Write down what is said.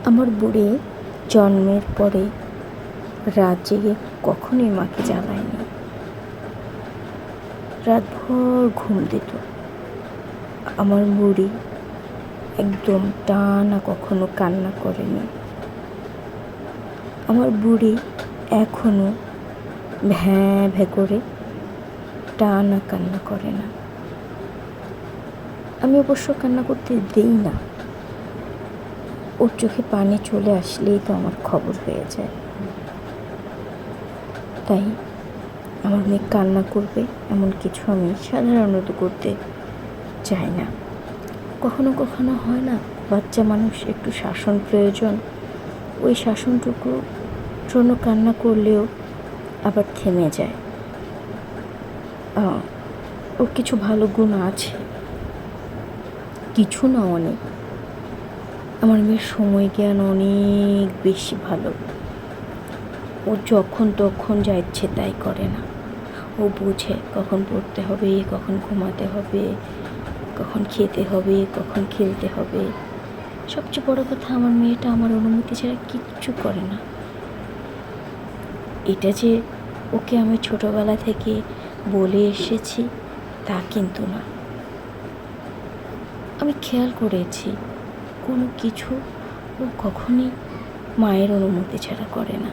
আমার বুড়ি জন্মের পরে রাত জেগে কখনোই মাকে জ্বালায়নি। রাতভর ঘুম দিত। আমার বুড়ি একদম টানা কখনো কান্না করেনি। আমার বুড়ি এখনো ভ্যাঁ ভ্যাঁ করে টানা কান্না করে না। আমি অবশ্য কান্না করতে দিই না। ওর চোখে পানি চলে আসলেই তো আমার খবর হয়ে যায়। তাই আমার মেয়ে কান্না করবে এমন কিছু আমি সাধারণত করতে চাই না। কখনো কখনো হয় না, বাচ্চা মানুষ একটু শাসন প্রয়োজন। ওই শাসনটুকুর জন্য কান্না করলেও আবার থেমে যায়। ওর কিছু ভালো গুণ আছে, কিছু না অনেক। আমার মেয়ের সময় জ্ঞান অনেক বেশি ভালো। ও যখন তখন যা ইচ্ছে তাই করে না। ও বোঝে কখন পড়তে হবে, কখন ঘুমাতে হবে, কখন খেতে হবে, কখন খেলতে হবে। সবচেয়ে বড় কথা, আমার মেয়েটা আমার অনুমতি ছাড়া কিচ্ছু করে না। এটা যে ওকে আমি ছোটোবেলা থেকে বলে এসেছি তা কিন্তু না। আমি খেয়াল করেছি কোনো কিছু ও কখনই মায়ের অনুমতি ছাড়া করে না।